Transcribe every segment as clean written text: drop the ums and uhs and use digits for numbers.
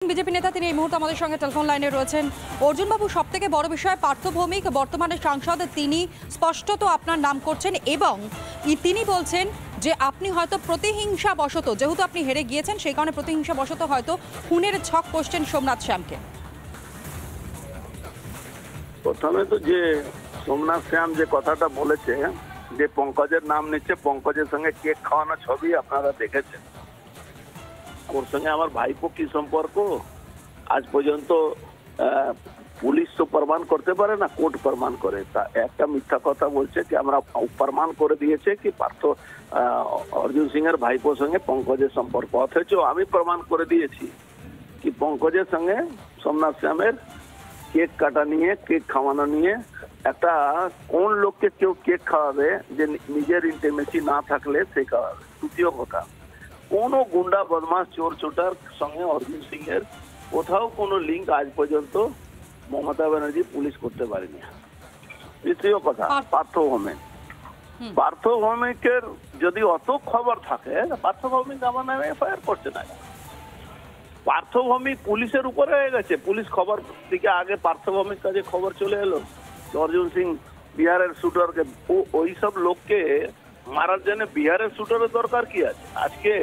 BJP নেতা তিনি এই মুহূর্তে আমাদের সঙ্গে টেলিফোন লাইনে রয়েছেন। অর্জুনবাবু, সবথেকে বড় বিষয় পার্থ ভৌমিক বর্তমানে সাংসদ, তিনি স্পষ্টত আপনার নাম করছেন এবং তিনি বলছেন যে আপনি হয়তো প্রতিহিংসা বশত, যেহেতু আপনি হেরে গিয়েছেন সেই কারণে প্রতিহিংসা বশত হয়তো খুনের ছক কষছেন সোমনাথ শ্যামকে। প্রথমে তো যে সোমনাথ শ্যাম যে কথাটা বলেছে যে পঙ্কজের নাম নিচ্ছে, পঙ্কজের সঙ্গে কেক খাওয়ানো ছবি আপনারা দেখেছেন। ওর সঙ্গে আমার ভাইপো কি সম্পর্ক আজ পর্যন্ত পুলিশ তো প্রমাণ করতে পারে না, কোর্ট প্রমাণ করে। তা একটা মিথ্যা কথা বলছে কি আমরা প্রমাণ করে দিয়েছে কি পার্থ অর্জুন সিং এর ভাইপোর সঙ্গে পঙ্কজের সম্পর্ক, অথচ আমি প্রমাণ করে দিয়েছি কি পঙ্কজের সঙ্গে সোমনাথ শ্যামের কেক কাটা নিয়ে, কেক খাওয়ানো নিয়ে। একটা কোন লোককে কেউ কেক খাওয়াবে যে নিজের ইন্টিমেসি না থাকলে সে খাওয়াবে। দ্বিতীয় কথা, কোন গুন্ডা বদমাস চোর চোটার সঙ্গে অর্জুন সিং এর কোথাও কোনো লিঙ্ক আজ পর্যন্ত মমতা ব্যানার্জি পুলিশ করতে পারেনি। তৃতীয় কথা, পার্থ ভৌমিকের যদি অত খবর থাকে, পার্থ ভৌমিক আমার নামে এফআইআর করছে না। পার্থ ভৌমিক পুলিশের উপরে হয়ে গেছে। পুলিশ খবর থেকে আগে পার্থ ভৌমিক কাছে খবর চলে এলো অর্জুন সিং বিহারের শুটারকে, ওই সব লোককে মারার জন্য বিহারের শুটারের দরকার কি আছে? আজকে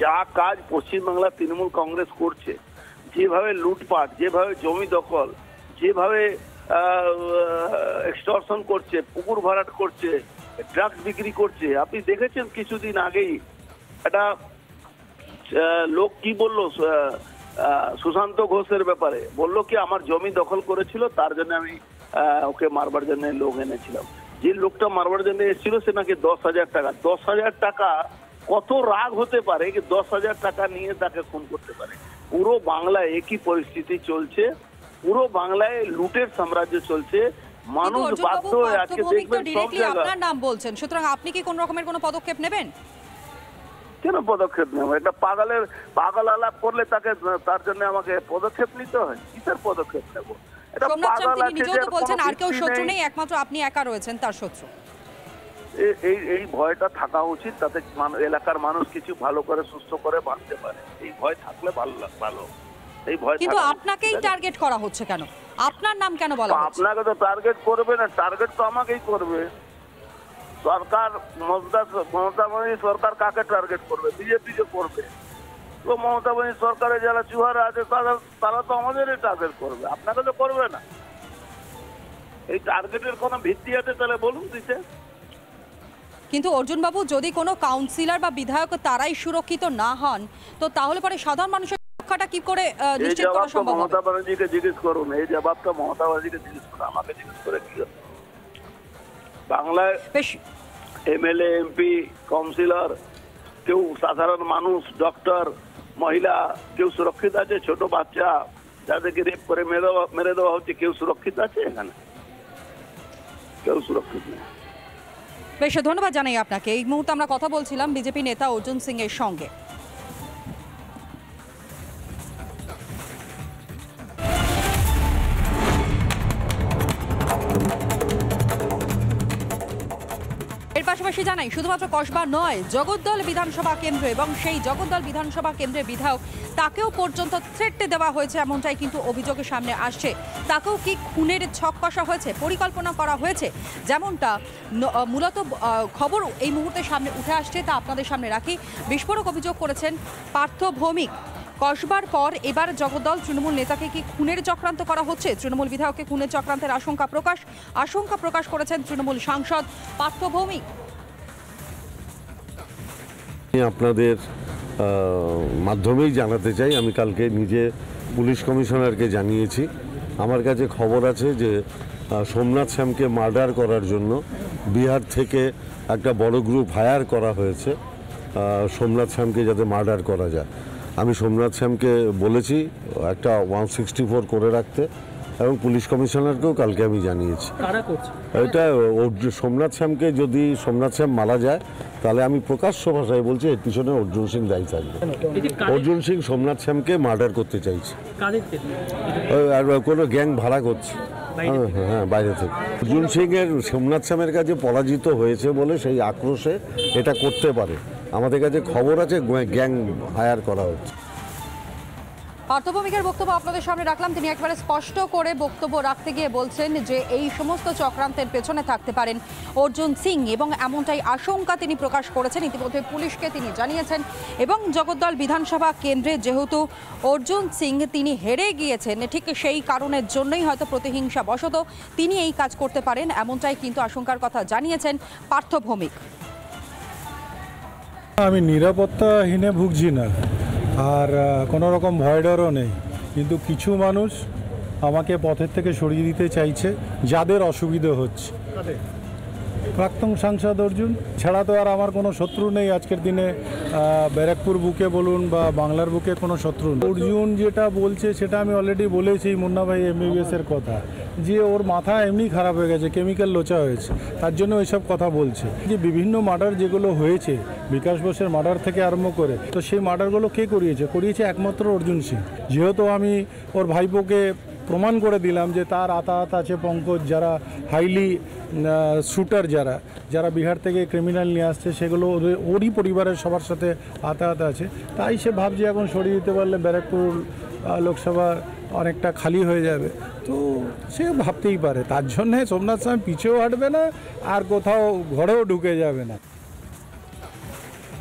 যা কাজ পশ্চিমবাংলা তৃণমূল কংগ্রেস করছে, যেভাবে লুটপাট, যেভাবে জমি দখল, যেভাবে এক্সটর্শন করছে, পুকুর ভরাট করছে, ড্রাগস বিক্রি করছে, আপনি দেখেছেন কিছুদিন আগেই একটা লোক কি বললো সুশান্ত ঘোষের ব্যাপারে, বললো কি আমার জমি দখল করেছিল তার জন্য আমি ওকে মারবার জন্য লোক এনেছিলাম। যে লোকটা মারবার জন্য এসেছিল সে নাকি 10,000 টাকা। 10,000 টাকা কত রাগ হতে পারে কি 10,000 টাকা নিয়ে তাকে খুন করতে পারে? পুরো বাংলায় একই পরিস্থিতি চলছে, পুরো বাংলায় লুটের সাম্রাজ্য চলছে। মানুষ বাধ্য হয়ে আজকে দেখবেন সব জায়গায় আপনার নাম বলছেন, সুতরাং আপনি কি কোন রকমের কোনো পদক্ষেপ নেবেন? কেন পদক্ষেপ নেব? একটা পাগল আলাপ করলে তাকে, তার জন্য আমাকে পদক্ষেপ নিতে হয়? কিসের পদক্ষেপ নেব? এটা পাগল আছে যে বলছেন আর কেউ শত্রু নেই, একমাত্র আপনি একা রয়েছেন তার শত্রু। এই ভয়টা থাকা উচিত, তাতে এলাকার মানুষ কিছু ভালো করে সুস্থ করে বাঁচতে পারে। এই ভয় থাকলে ভালো। এই ভয় কিন্তু আপনাকেই টার্গেট করা হচ্ছে কেন? আপনার নাম কেন বলা হচ্ছে? আপনাকে তো টার্গেট করবে না, টার্গেট তো আমাকেই করবে। সরকার মমতা ব্যানার্জি সরকার কাকে টার্গেট করবে? বিজেপিকে করবে। তো মমতা ব্যানার্জি সরকারের যারা চুহারা আছে তারা তো আমাদেরই টার্গেট করবে, আপনাকে তো করবে না। এই টার্গেটের কোনো ভিত্তি আছে তাহলে বলুন দিতে। কিন্তু অর্জুন বাবু, যদি কোনো কাউন্সিলর বা বিধায়ক তারাই সুরক্ষিত না হন, তো তাহলে পরে সাধারণ মানুষের রক্ষাটা কি করে নিশ্চিত করা সম্ভব? মমতা ব্যানার্জিকে জিজ্ঞেস করুন, এই জবাবটা মমতা ব্যানার্জিকে জিজ্ঞেস করুন, আমাকে জিজ্ঞেস করে কি হবে? বাংলায় এমএলএ, এমপি, কাউন্সিলর, কেউ সাধারণ মানুষ, ডক্টর, মহিলা কেউ সুরক্ষিত আছে? ছোট বাচ্চা যাদেরকে রেপ করে মেরে দেওয়া হচ্ছে, কেউ সুরক্ষিত আছে? এখানে কেউ সুরক্ষিত নেই। বেশ, ধন্যবাদ জানাই আপনাকে। এই মুহূর্তে আমরা কথা বলছিলাম বিজেপি নেতা অর্জুন সিং এর সঙ্গে। এর পাশাপাশি জানাই শুধুমাত্র কসবা নয়, জগদ্দল বিধানসভা কেন্দ্র এবং সেই জগদ্দল বিধানসভা কেন্দ্রের বিধায়ক, তাকেও পর্যন্ত থ্রেট দেওয়া হয়েছে, এমনটাই কিন্তু অভিযোগের সামনে আসছে। তাকেও কি খুনের ছক কষা হয়েছে, পরিকল্পনা করা হয়েছে, যেমনটা মূলত খবর এই মুহূর্তে সামনে উঠে আসছে, তা আপনাদের সামনে রাখি। বিস্ফোরক অভিযোগ করেছেন পার্থ ভৌমিক। কসবার পর এবার জগদ্দল তৃণমূল নেতাকে কি খুনের চক্রান্ত করা হচ্ছে? তৃণমূল বিধায়ককে খুনের চক্রান্তের আশঙ্কা প্রকাশ করেছেন তৃণমূল সাংসদ পার্থ ভৌমিক। আপনাদের মাধ্যমেই জানাতে চাই, আমি কালকে নিজে পুলিশ কমিশনারকে জানিয়েছি। আমার কাছে খবর আছে যে সোমনাথ শ্যামকে মার্ডার করার জন্য বিহার থেকে একটা বড় গ্রুপ হায়ার করা হয়েছে সোমনাথ শ্যামকে যাতে মার্ডার করা যায়। আমি সোমনাথ শ্যামকে বলেছি একটা 164 করে রাখতে, এবং পুলিশ কমিশনারকেও কালকে আমি জানিয়েছি। এটা সোমনাথ শ্যামকে, যদি সোমনাথ শ্যাম মারা যায় তাহলে আমি প্রকাশ্য ভাষায় বলছি এর পিছনে অর্জুন সিং দায়ী থাকবে। অর্জুন সিং সোমনাথ শ্যামকে মার্ডার করতে চাইছে, আর কোনো গ্যাং ভাড়া করছে, হ্যাঁ বাইরে থেকে। অর্জুন সিং এর সোমনাথ শ্যামের কাছে পরাজিত হয়েছে বলে সেই আক্রোশে এটা করতে পারে। আমাদের কাছে খবর আছে গ্যাং হায়ার করা হচ্ছে। পার্থ ভৌমিকের বক্তব্য আপনাদের সামনে রাখলাম। তিনি একবারে স্পষ্ট করে বক্তব্য রাখতে গিয়ে বলছেন যে এই সমস্ত চক্রান্তের পেছনে থাকতে পারেন অর্জুন সিং এবং এমনটাই আশঙ্কা তিনি প্রকাশ করেছেন। ইতিমধ্যে পুলিশকে তিনি জানিয়েছেন এবং জগদ্দল বিধানসভা কেন্দ্রে যেহেতু অর্জুন সিং তিনি হেরে গিয়েছেন, ঠিক সেই কারণের জন্যই হয়তো প্রতিহিংসা বশত তিনি এই কাজ করতে পারেন, এমনটাই কিন্তু আশঙ্কার কথা জানিয়েছেন পার্থ ভৌমিক। আমি নিরাপত্তাহীনে ভুগছি না, আর কোনো রকম ভয় ডরও নেই, কিন্তু কিছু মানুষ আমাকে পথের থেকে সরিয়ে দিতে চাইছে যাদের অসুবিধা হচ্ছে। প্রাক্তন সাংসদ অর্জুন ছাড়া তো আর আমার কোনো শত্রু নেই আজকের দিনে। ব্যারাকপুর বুকে বলুন বা বাংলার বুকে কোনো শত্রু নেই। অর্জুন যেটা বলছে সেটা আমি অলরেডি বলেছি মুন্না ভাই MBBS এর কথা, যে ওর মাথা এমনি খারাপ হয়ে গেছে, কেমিক্যাল লোচা হয়েছে, তার জন্য এইসব কথা বলছে। যে বিভিন্ন মার্ডার যেগুলো হয়েছে, বিকাশ বোসের মার্ডার থেকে আরম্ভ করে, তো সেই মার্ডারগুলো কে করিয়েছে একমাত্র অর্জুন সিং। যেহেতু আমি ওর ভাইপোকে প্রমাণ করে দিলাম যে তার আতাহাত আছে পঙ্কজ, যারা হাইলি শুটার, যারা বিহার থেকে ক্রিমিনাল নিয়ে আসছে, সেগুলো ওরই পরিবারের সবার সাথে আতাহাত আছে। তাই সে ভাবছে এখন সরিয়ে দিতে পারলে ব্যারাকপুর লোকসভা অনেকটা খালি হয়ে যাবে, তো সে ভাবতেই পারে। তার জন্যে সোমনাথ স্বামী পিছেও হাঁটবে না, আর কোথাও ঘরেও ঢুকে যাবে না।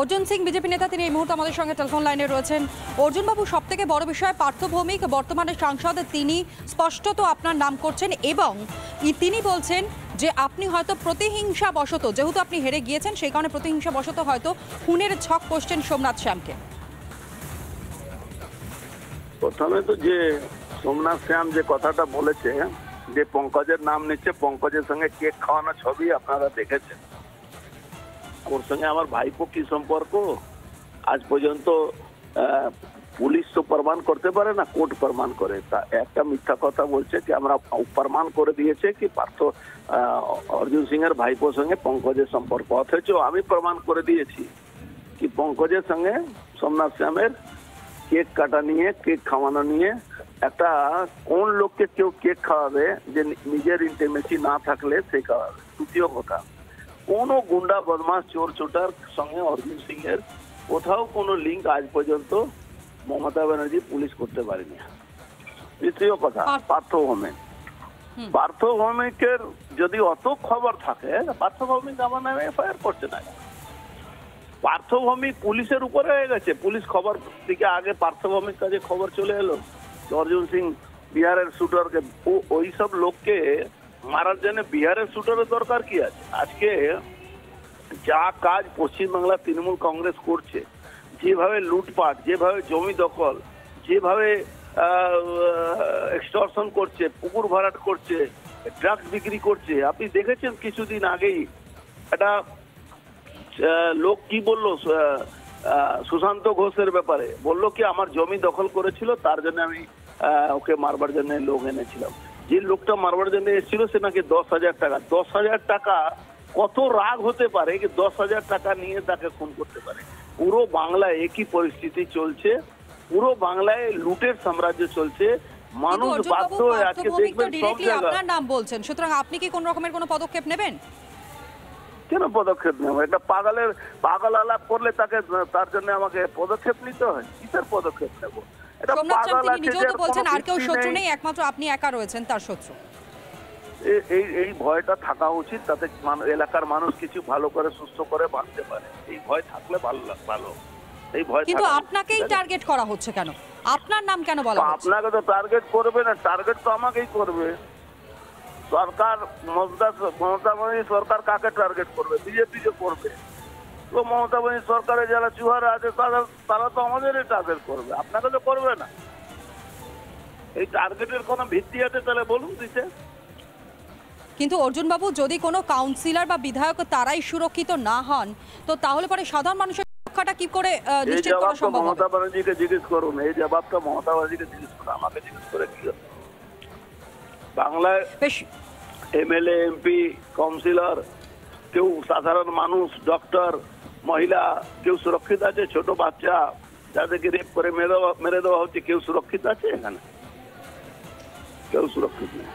অর্জুন সিং বিজেপি নেতা, তিনি এই মুহূর্তে আমাদের সঙ্গে টেলিফোন লাইনে রয়েছেন। অর্জুন বাবু, সব থেকে বড় বিষয় পার্থ ভৌমিক বর্তমানে সাংসদ, তিনি স্পষ্টত আপনার নাম করছেন এবং তিনি বলছেন যে আপনি হয়তো প্রতিহিংসা বশত, যেহেতু আপনি হেরে গিয়েছেন সেই কারণে প্রতিহিংসা বশত হয়তো খুনের ছক কষছেন সোমনাথ শ্যামকে। প্রথমে তো যে সোমনাথ শ্যাম যে কথাটা বলেছে যে পঙ্কজের নাম নিচ্ছে, পঙ্কজের সঙ্গে কেক খাওয়ানো ছবি আপনারা দেখেছেন। ওর সঙ্গে আমার ভাইপো কি সম্পর্ক আজ পর্যন্ত পুলিশ তো প্রমাণ করতে পারে না, কোর্ট প্রমাণ করে। তা একটা মিথ্যা কথা বলছে কি আমরা প্রমাণ করে দিয়েছে কি পার্থ অর্জুন সিং এর ভাইপোর সঙ্গে পঙ্কজের সম্পর্ক, অথচ আমি প্রমাণ করে দিয়েছি কি পঙ্কজের সঙ্গে সোমনাথ শ্যামের কেক কাটা নিয়ে, কেক খাওয়ানো নিয়ে। একটা কোন লোককে কেউ কেক খাওয়াবে যে নিজের ইন্টিমেসি না থাকলে সে খাওয়াবে। দ্বিতীয় কথা, কোনো গুন্ডা বদমাস চোর চোটার সঙ্গে অর্জুন সিং এর কোথাও কোনো লিঙ্ক আজ পর্যন্ত মমতা ব্যানার্জি পুলিশ করতে পারেনি। তৃতীয় কথা, পার্থ ভৌমিকের যদি অত খবর থাকে, পার্থ ভৌমিক আমার নামে FIR করছে না। পার্থ ভৌমিক পুলিশের উপরে হয়ে গেছে। পুলিশ খবর থেকে আগে পার্থ ভৌমিক কাছে খবর চলে এলো অর্জুন সিং বিহারের শুটারকে, ওই সব লোককে মারার জন্য বিহারের শুটারের দরকার কি আছে? আজকে যা কাজ পশ্চিমবাংলা তৃণমূল কংগ্রেস করছে, যেভাবে লুটপাট, যেভাবে জমি দখল, যেভাবে এক্সটর্শন করছে, পুকুর ভরাট করছে, ড্রাগস বিক্রি করছে, আপনি দেখেছেন কিছুদিন আগেই একটা লোক কি বললো সুশান্ত ঘোষের ব্যাপারে, বললো কি আমার জমি দখল করেছিল, তার জন্য আমি ওকে মারবার জন্য লোক এনেছিলাম। যে লোকটা মারবার জন্য এসেছিল সে নাকি 10,000 টাকা। 10,000 টাকা কত রাগ হতে পারে কি 10,000 টাকা নিয়ে তাকে খুন করতে পারে? পুরো বাংলায় একই পরিস্থিতি চলছে, পুরো বাংলায় লুটের সাম্রাজ্য চলছে। মানুষ বাধ্য হয়ে আজকে দেখবেন সব জায়গায় আপনার নাম বলছেন, সুতরাং আপনি কি কোন রকমের কোনো পদক্ষেপ নেবেন? কেন পদক্ষেপ নেব? একটা পাগল আলাপ করলে তার জন্য আমাকে পদক্ষেপ নিতে হয়? কিসের পদক্ষেপ নেব? এটা পাগল আছে যে বলছেন আর কেউ শত্রু নেই, একমাত্র আপনি একা রয়েছেন তার শত্রু। এই ভয়টা থাকা উচিত, তাতে এলাকার মানুষ কিছু ভালো করে সুস্থ করে বাঁচতে পারে। এই ভয় থাকলে ভালো। এই ভয় কিন্তু আপনাকেই টার্গেট করা হচ্ছে কেন? আপনার নাম কেন বলা হচ্ছে? আপনাকে তো টার্গেট করবে না, টার্গেট তো আমাকেই করবে। সরকার মমতা ব্যানার্জি সরকার কাকে টার্গেট করবে? বিজেপিকে করবে। তো মমতা ব্যানার্জি সরকারে যারা চুহারা আছে তারা তো আমাদেরই টার্গেট করবে, আপনাকে তো করবে না। এই টার্গেটের কোনো ভিত্তি আছে তাহলে বলুন দিতে। কিন্তু অর্জুন বাবু, যদি কোনো কাউন্সিলর বা বিধায়ক তারাই সুরক্ষিত না হন, তো তাহলে পরে সাধারণ মানুষের সুরক্ষাটা কি করে নিশ্চিত করা সম্ভব? মমতা ব্যানার্জিকে জিজ্ঞেস করুন, এই জবাবটা মমতা ব্যানার্জিকে জিজ্ঞেস করুন, আমাকে জিজ্ঞেস করে কি হবে? বাংলায় MLA, MP, কাউন্সিলর, কেউ সাধারণ মানুষ, ডক্টর, মহিলা কেউ সুরক্ষিত আছে? ছোট বাচ্চা যাদেরকে রেপ করে মেরে দেওয়া হচ্ছে, কেউ সুরক্ষিত আছে? এখানে কেউ সুরক্ষিত নেই।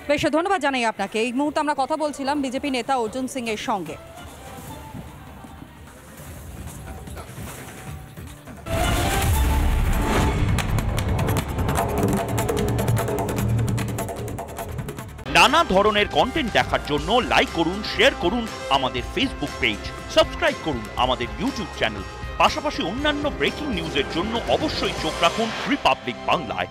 বেশ, ধন্যবাদ জানাই আপনাকে। এই মুহূর্তে আমরা কথা বলছিলাম বিজেপি নেতা অর্জুন সিং এর সঙ্গে। নানা ধরনের কন্টেন্ট দেখার জন্য লাইক করুন, শেয়ার করুন আমাদের ফেসবুক পেজ, সাবস্ক্রাইব করুন আমাদের ইউটিউব চ্যানেল। পাশাপাশি অন্যান্য ব্রেকিং নিউজের জন্য অবশ্যই চোখ রাখুন রিপাবলিক বাংলায়।